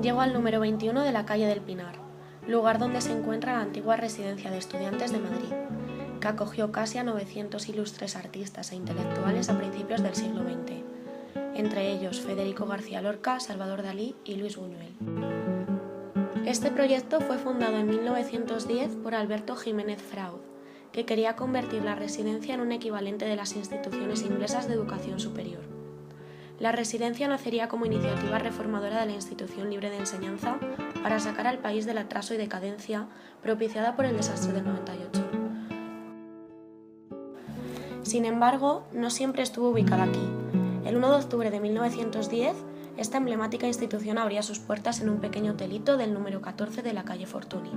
Llego al número 21 de la calle del Pinar, lugar donde se encuentra la antigua residencia de estudiantes de Madrid, que acogió casi a 900 ilustres artistas e intelectuales a principios del siglo XX, entre ellos Federico García Lorca, Salvador Dalí y Luis Buñuel. Este proyecto fue fundado en 1910 por Alberto Jiménez Fraud, que quería convertir la residencia en un equivalente de las instituciones inglesas de educación superior. La residencia nacería como iniciativa reformadora de la institución libre de enseñanza para sacar al país del atraso y decadencia propiciada por el desastre del 98. Sin embargo, no siempre estuvo ubicada aquí. El 1 de octubre de 1910, esta emblemática institución abría sus puertas en un pequeño hotelito del número 14 de la calle Fortuny,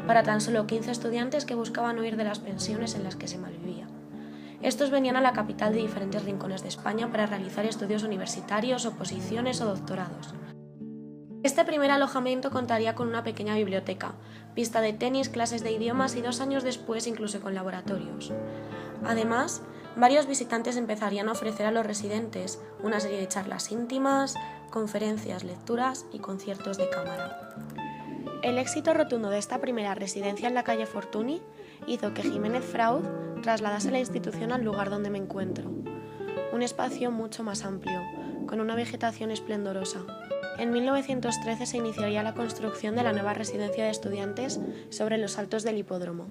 para tan solo 15 estudiantes que buscaban huir de las pensiones en las que se malvivía. Estos venían a la capital de diferentes rincones de España para realizar estudios universitarios, oposiciones o doctorados. Este primer alojamiento contaría con una pequeña biblioteca, pista de tenis, clases de idiomas y 2 años después incluso con laboratorios. Además, varios visitantes empezarían a ofrecer a los residentes una serie de charlas íntimas, conferencias, lecturas y conciertos de cámara. El éxito rotundo de esta primera residencia en la calle Fortuny hizo que Jiménez Fraud trasladase la institución al lugar donde me encuentro, un espacio mucho más amplio, con una vegetación esplendorosa. En 1913 se iniciaría la construcción de la nueva residencia de estudiantes sobre los altos del Hipódromo,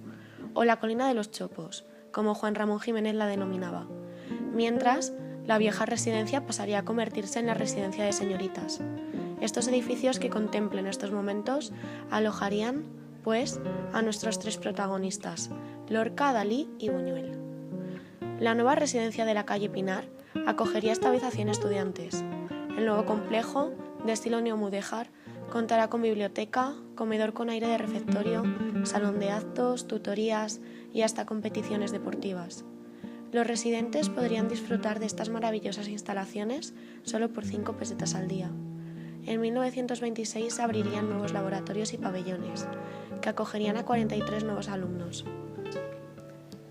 o la colina de los Chopos, como Juan Ramón Jiménez la denominaba, mientras la vieja residencia pasaría a convertirse en la residencia de señoritas. Estos edificios que contemplo en estos momentos alojarían, pues, a nuestros 3 protagonistas, Lorca, Dalí y Buñuel. La nueva residencia de la calle Pinar acogería esta vez a 100 estudiantes. El nuevo complejo, de estilo neomudéjar, contará con biblioteca, comedor con aire de refectorio, salón de actos, tutorías y hasta competiciones deportivas. Los residentes podrían disfrutar de estas maravillosas instalaciones solo por 5 pesetas al día. En 1926 se abrirían nuevos laboratorios y pabellones, que acogerían a 43 nuevos alumnos.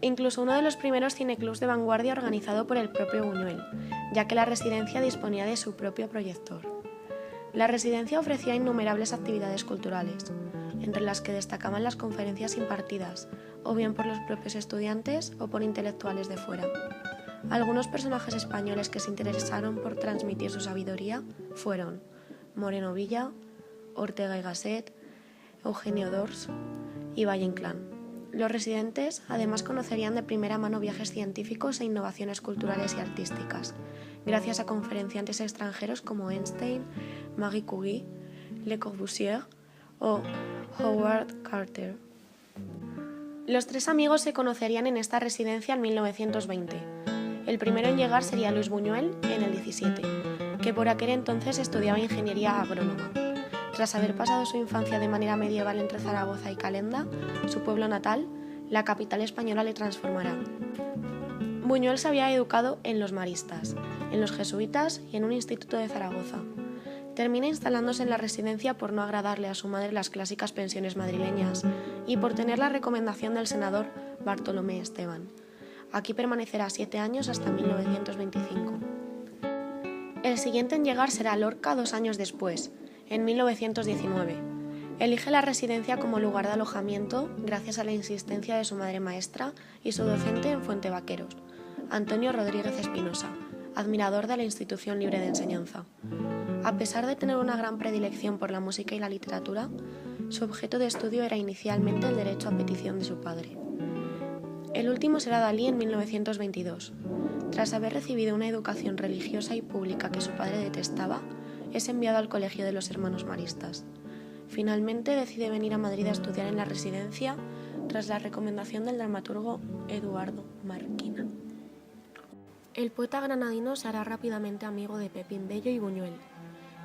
Incluso uno de los primeros cineclubs de vanguardia organizado por el propio Buñuel, ya que la residencia disponía de su propio proyector. La residencia ofrecía innumerables actividades culturales, entre las que destacaban las conferencias impartidas, o bien por los propios estudiantes o por intelectuales de fuera. Algunos personajes españoles que se interesaron por transmitir su sabiduría fueron Moreno Villa, Ortega y Gasset, Eugenio d'Ors y Valle Inclán. Los residentes además conocerían de primera mano viajes científicos e innovaciones culturales y artísticas, gracias a conferenciantes extranjeros como Einstein, Marie Curie, Le Corbusier o Howard Carter. Los 3 amigos se conocerían en esta residencia en 1920. El primero en llegar sería Luis Buñuel en el 17, que por aquel entonces estudiaba ingeniería agrónoma. Tras haber pasado su infancia de manera medieval entre Zaragoza y Calenda, su pueblo natal, la capital española le transformará. Buñuel se había educado en los maristas, en los jesuitas y en un instituto de Zaragoza. Termina instalándose en la residencia por no agradarle a su madre las clásicas pensiones madrileñas y por tener la recomendación del senador Bartolomé Esteban. Aquí permanecerá 7 años hasta 1925. El siguiente en llegar será Lorca 2 años después, en 1919. Elige la residencia como lugar de alojamiento gracias a la insistencia de su madre maestra y su docente en Fuentevaqueros, Antonio Rodríguez Espinosa, admirador de la institución libre de enseñanza. A pesar de tener una gran predilección por la música y la literatura, su objeto de estudio era inicialmente el derecho a petición de su padre. El último será Dalí en 1922. Tras haber recibido una educación religiosa y pública que su padre detestaba, es enviado al Colegio de los Hermanos Maristas. Finalmente decide venir a Madrid a estudiar en la residencia tras la recomendación del dramaturgo Eduardo Marquina. El poeta granadino se hará rápidamente amigo de Pepín Bello y Buñuel.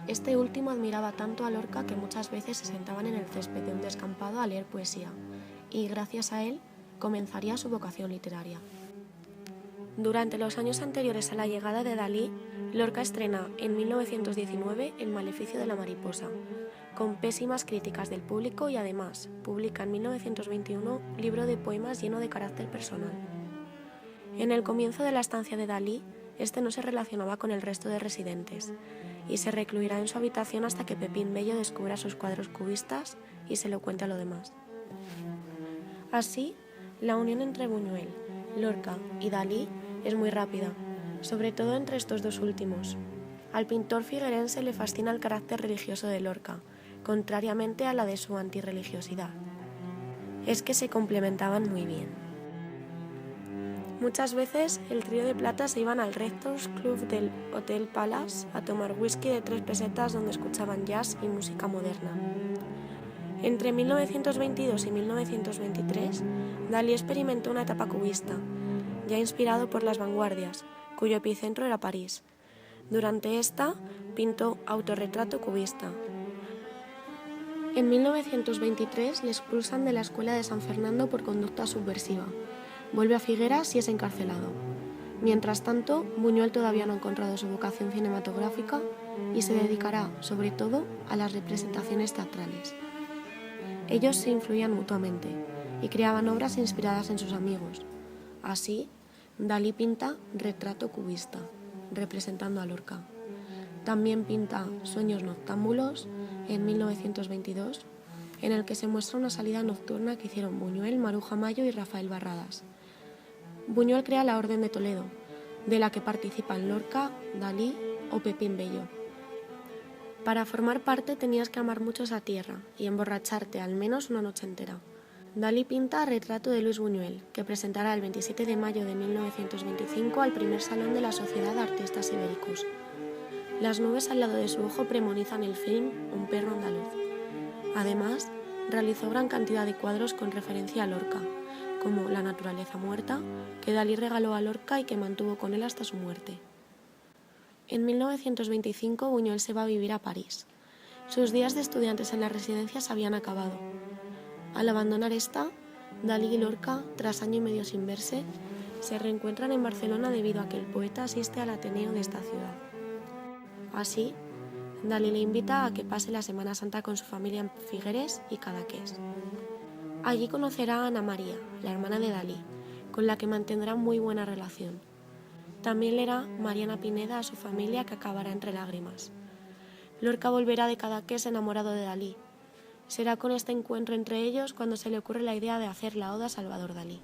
Este último admiraba tanto a Lorca que muchas veces se sentaban en el césped de un descampado a leer poesía, y gracias a él comenzaría su vocación literaria. Durante los años anteriores a la llegada de Dalí, Lorca estrena en 1919 El maleficio de la mariposa, con pésimas críticas del público, y además publica en 1921 libro de poemas lleno de carácter personal. En el comienzo de la estancia de Dalí, este no se relacionaba con el resto de residentes y se recluirá en su habitación hasta que Pepín Bello descubra sus cuadros cubistas y se lo cuente a lo demás. Así, la unión entre Buñuel, Lorca y Dalí es muy rápida, sobre todo entre estos dos últimos. Al pintor figuerense le fascina el carácter religioso de Lorca, contrariamente a la de su antirreligiosidad. Es que se complementaban muy bien. Muchas veces el trío de plata se iban al Rectors Club del Hotel Palace a tomar whisky de 3 pesetas donde escuchaban jazz y música moderna. Entre 1922 y 1923, Dalí experimentó una etapa cubista, ya inspirado por las vanguardias, cuyo epicentro era París. Durante esta, pintó Autorretrato cubista. En 1923 le expulsan de la Escuela de San Fernando por conducta subversiva. Vuelve a Figueras y es encarcelado. Mientras tanto, Buñuel todavía no ha encontrado su vocación cinematográfica y se dedicará, sobre todo, a las representaciones teatrales. Ellos se influían mutuamente y creaban obras inspiradas en sus amigos. Así, Dalí pinta Retrato cubista, representando a Lorca. También pinta Sueños noctámbulos, en 1922, en el que se muestra una salida nocturna que hicieron Buñuel, Maruja Mayo y Rafael Barradas. Buñuel crea la Orden de Toledo, de la que participan Lorca, Dalí o Pepín Bello. Para formar parte tenías que amar mucho esa tierra y emborracharte al menos una noche entera. Dalí pinta Retrato de Luis Buñuel, que presentará el 27 de mayo de 1925 al primer salón de la Sociedad de Artistas Ibéricos. Las nubes al lado de su ojo premonizan el film Un perro andaluz. Además, realizó gran cantidad de cuadros con referencia a Lorca, como La naturaleza muerta, que Dalí regaló a Lorca y que mantuvo con él hasta su muerte. En 1925 Buñuel se va a vivir a París. Sus días de estudiantes en la residencia se habían acabado. Al abandonar esta, Dalí y Lorca, tras año y medio sin verse, se reencuentran en Barcelona debido a que el poeta asiste al Ateneo de esta ciudad. Así, Dalí le invita a que pase la Semana Santa con su familia en Figueres y Cadaqués. Allí conocerá a Ana María, la hermana de Dalí, con la que mantendrá muy buena relación. También leerá Mariana Pineda a su familia, que acabará entre lágrimas. Lorca volverá de Cadaqués enamorado de Dalí. Será con este encuentro entre ellos cuando se le ocurre la idea de hacer la oda a Salvador Dalí.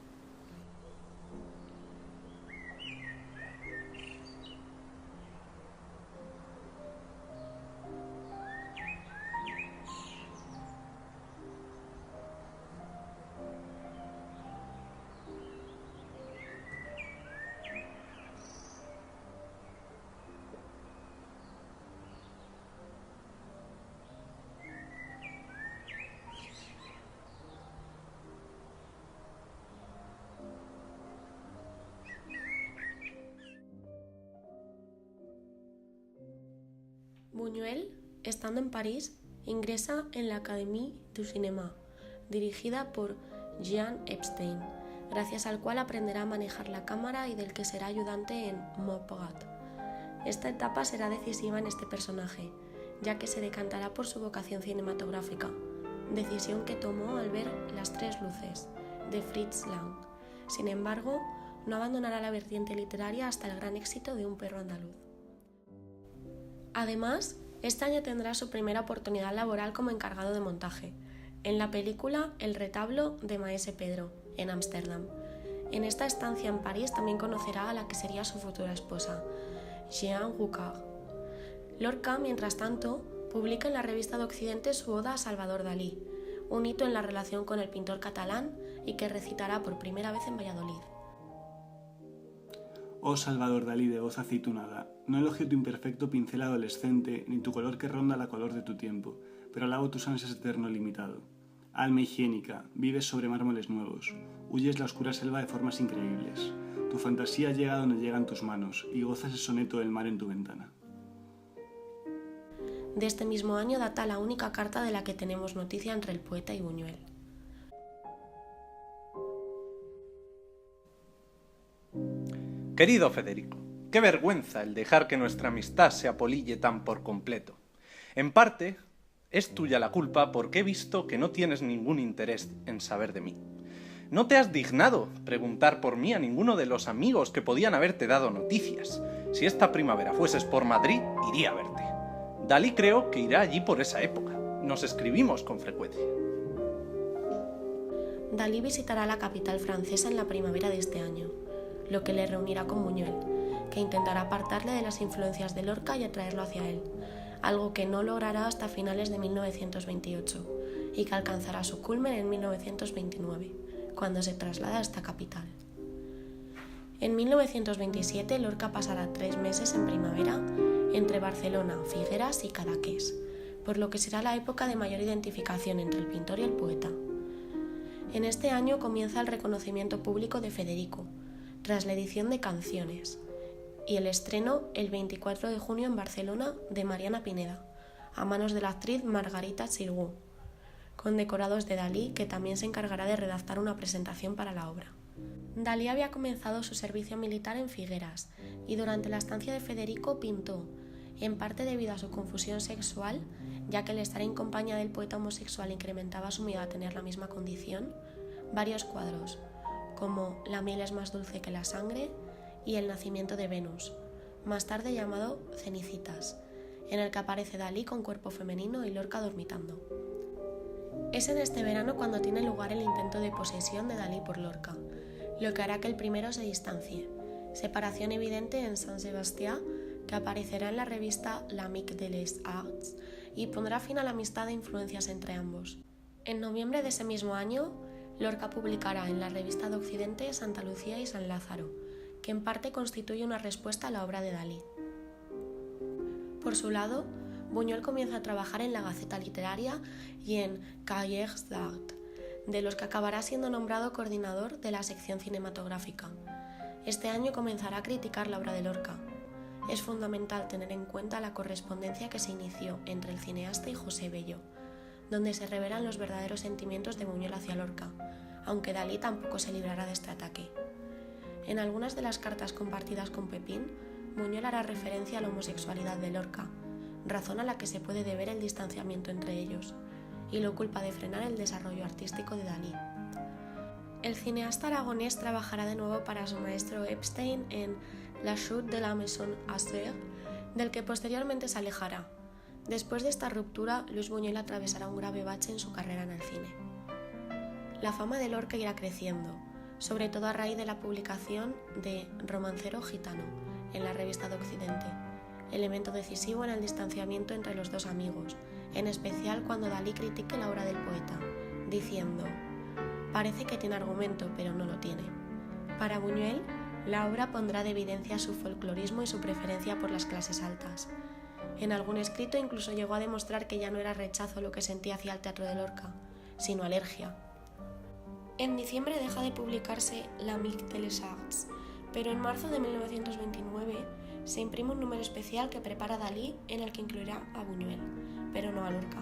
Buñuel, estando en París, ingresa en la Académie du Cinéma, dirigida por Jean Epstein, gracias al cual aprenderá a manejar la cámara y del que será ayudante en Mauprat. Esta etapa será decisiva en este personaje, ya que se decantará por su vocación cinematográfica, decisión que tomó al ver Las tres luces, de Fritz Lang. Sin embargo, no abandonará la vertiente literaria hasta el gran éxito de Un perro andaluz. Además, este año tendrá su primera oportunidad laboral como encargado de montaje, en la película El retablo de Maese Pedro, en Ámsterdam. En esta estancia en París también conocerá a la que sería su futura esposa, Jeanne Roucard. Lorca, mientras tanto, publica en la revista de Occidente su oda a Salvador Dalí, un hito en la relación con el pintor catalán y que recitará por primera vez en Valladolid. Oh Salvador Dalí de voz aceitunada, no elogio tu imperfecto pincel adolescente, ni tu color que ronda la color de tu tiempo, pero alabo tus ansias eterno limitado. Alma higiénica, vives sobre mármoles nuevos, huyes la oscura selva de formas increíbles. Tu fantasía llega donde llegan tus manos, y gozas el soneto del mar en tu ventana. De este mismo año data la única carta de la que tenemos noticia entre el poeta y Buñuel. Querido Federico, qué vergüenza el dejar que nuestra amistad se apolille tan por completo. En parte, es tuya la culpa porque he visto que no tienes ningún interés en saber de mí. No te has dignado preguntar por mí a ninguno de los amigos que podían haberte dado noticias, Si esta primavera fueses por Madrid, iría a verte. Dalí creo que irá allí por esa época. Nos escribimos con frecuencia. Dalí visitará la capital francesa en la primavera de este año, lo que le reunirá con Buñuel, que intentará apartarle de las influencias de Lorca y atraerlo hacia él, algo que no logrará hasta finales de 1928 y que alcanzará su culmen en 1929, cuando se traslada a esta capital. En 1927 Lorca pasará 3 meses en primavera entre Barcelona, Figueras y Cadaqués, por lo que será la época de mayor identificación entre el pintor y el poeta. En este año comienza el reconocimiento público de Federico, tras la edición de Canciones, y el estreno el 24 de junio en Barcelona de Mariana Pineda, a manos de la actriz Margarita Xirgu, con decorados de Dalí, que también se encargará de redactar una presentación para la obra. Dalí había comenzado su servicio militar en Figueras y durante la estancia de Federico pintó, en parte debido a su confusión sexual, ya que el estar en compañía del poeta homosexual incrementaba su miedo a tener la misma condición, varios cuadros, como La miel es más dulce que la sangre y El nacimiento de Venus, más tarde llamado Cenicitas, en el que aparece Dalí con cuerpo femenino y Lorca dormitando. Es en este verano cuando tiene lugar el intento de posesión de Dalí por Lorca, lo que hará que el primero se distancie, separación evidente en San Sebastián, que aparecerá en la revista L'Amique de les Arts y pondrá fin a la amistad e influencias entre ambos. En noviembre de ese mismo año, Lorca publicará en la revista de Occidente Santa Lucía y San Lázaro, que en parte constituye una respuesta a la obra de Dalí. Por su lado, Buñuel comienza a trabajar en la Gaceta Literaria y en Cahiers d'Art, de los que acabará siendo nombrado coordinador de la sección cinematográfica. Este año comenzará a criticar la obra de Lorca. Es fundamental tener en cuenta la correspondencia que se inició entre el cineasta y José Bello, donde se revelan los verdaderos sentimientos de Buñuel hacia Lorca, aunque Dalí tampoco se librará de este ataque. En algunas de las cartas compartidas con Pepín, Buñuel hará referencia a la homosexualidad de Lorca, razón a la que se puede deber el distanciamiento entre ellos, y lo culpa de frenar el desarrollo artístico de Dalí. El cineasta aragonés trabajará de nuevo para su maestro Epstein en La chute de la maison Aster, del que posteriormente se alejará. Después de esta ruptura, Luis Buñuel atravesará un grave bache en su carrera en el cine. La fama de Lorca irá creciendo, sobre todo a raíz de la publicación de Romancero gitano en la revista de Occidente, elemento decisivo en el distanciamiento entre los dos amigos, en especial cuando Dalí critique la obra del poeta, diciendo: «Parece que tiene argumento, pero no lo tiene». Para Buñuel, la obra pondrá de evidencia su folclorismo y su preferencia por las clases altas. En algún escrito incluso llegó a demostrar que ya no era rechazo lo que sentía hacia el teatro de Lorca, sino alergia. En diciembre deja de publicarse L'Amique de les Arts, pero en marzo de 1929 se imprime un número especial que prepara Dalí en el que incluirá a Buñuel, pero no a Lorca.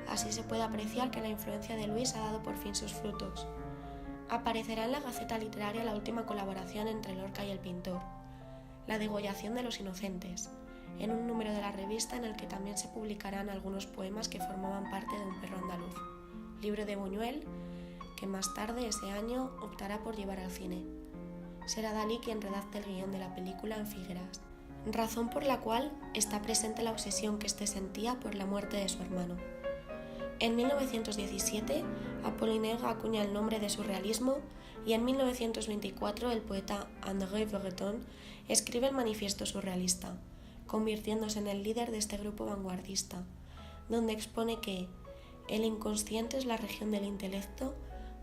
Así se puede apreciar que la influencia de Luis ha dado por fin sus frutos. Aparecerá en la Gaceta Literaria la última colaboración entre Lorca y el pintor, La degollación de los inocentes, en un número de la revista en el que también se publicarán algunos poemas que formaban parte de Un perro andaluz, libro de Buñuel, que más tarde ese año optará por llevar al cine. Será Dalí quien redacte el guión de la película en Figueras, razón por la cual está presente la obsesión que éste sentía por la muerte de su hermano. En 1917, Apollinaire acuña el nombre de surrealismo y en 1924 el poeta André Breton escribe el Manifiesto Surrealista, convirtiéndose en el líder de este grupo vanguardista, donde expone que el inconsciente es la región del intelecto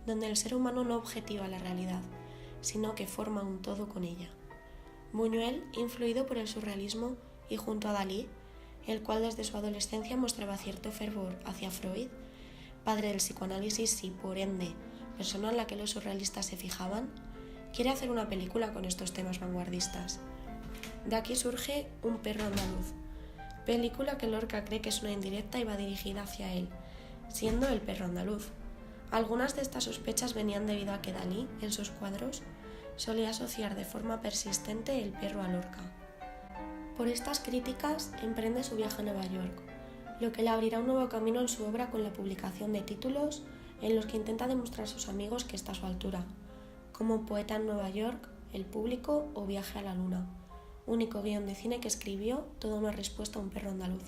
donde el ser humano no objetiva la realidad, sino que forma un todo con ella. Buñuel, influido por el surrealismo y junto a Dalí, el cual desde su adolescencia mostraba cierto fervor hacia Freud, padre del psicoanálisis y, por ende, persona en la que los surrealistas se fijaban, quiere hacer una película con estos temas vanguardistas. De aquí surge Un perro andaluz, película que Lorca cree que es una indirecta y va dirigida hacia él, siendo El perro andaluz. Algunas de estas sospechas venían debido a que Dalí, en sus cuadros, solía asociar de forma persistente el perro a Lorca. Por estas críticas emprende su viaje a Nueva York, lo que le abrirá un nuevo camino en su obra con la publicación de títulos en los que intenta demostrar a sus amigos que está a su altura, como Poeta en Nueva York, El público o Viaje a la luna, único guión de cine que escribió, toda una respuesta a un perro andaluz.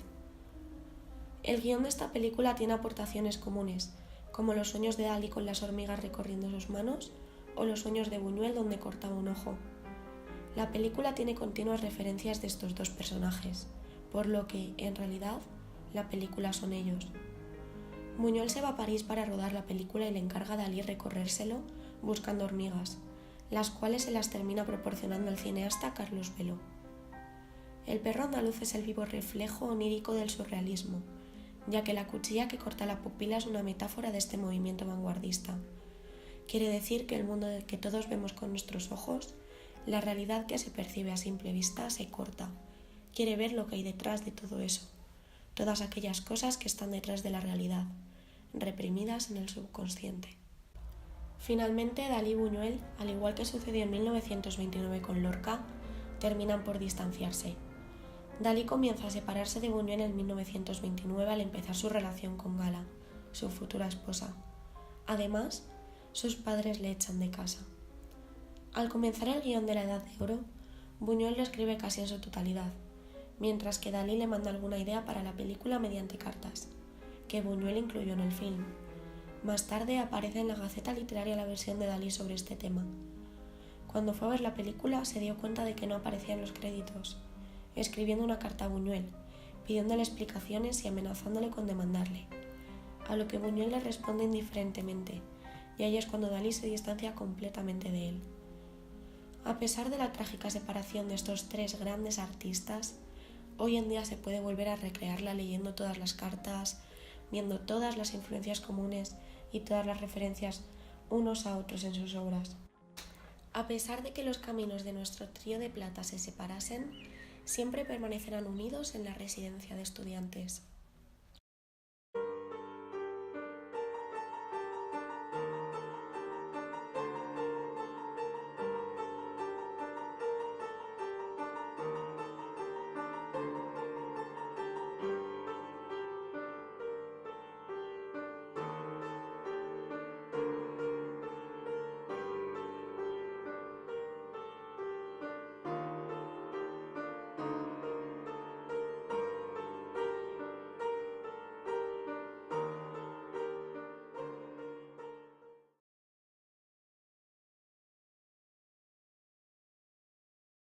El guión de esta película tiene aportaciones comunes, como los sueños de Dalí con las hormigas recorriendo sus manos o los sueños de Buñuel donde cortaba un ojo. La película tiene continuas referencias de estos dos personajes, por lo que, en realidad, la película son ellos. Buñuel se va a París para rodar la película y le encarga a Dalí recorrérselo buscando hormigas, las cuales se las termina proporcionando el cineasta Carlos Velo. El perro andaluz es el vivo reflejo onírico del surrealismo, ya que la cuchilla que corta la pupila es una metáfora de este movimiento vanguardista. Quiere decir que el mundo que todos vemos con nuestros ojos, la realidad que se percibe a simple vista, se corta. Quiere ver lo que hay detrás de todo eso, todas aquellas cosas que están detrás de la realidad, reprimidas en el subconsciente. Finalmente, Dalí y Buñuel, al igual que sucedió en 1929 con Lorca, terminan por distanciarse. Dalí comienza a separarse de Buñuel en 1929 al empezar su relación con Gala, su futura esposa. Además, sus padres le echan de casa. Al comenzar el guión de la Edad de Oro, Buñuel lo escribe casi en su totalidad, mientras que Dalí le manda alguna idea para la película mediante cartas, que Buñuel incluyó en el film. Más tarde aparece en la Gaceta Literaria la versión de Dalí sobre este tema. Cuando fue a ver la película se dio cuenta de que no aparecía en los créditos, escribiendo una carta a Buñuel, pidiéndole explicaciones y amenazándole con demandarle, a lo que Buñuel le responde indiferentemente, y ahí es cuando Dalí se distancia completamente de él. A pesar de la trágica separación de estos tres grandes artistas, hoy en día se puede volver a recrearla leyendo todas las cartas, viendo todas las influencias comunes y todas las referencias unos a otros en sus obras. A pesar de que los caminos de nuestro trío de plata se separasen, siempre permanecerán unidos en la residencia de estudiantes.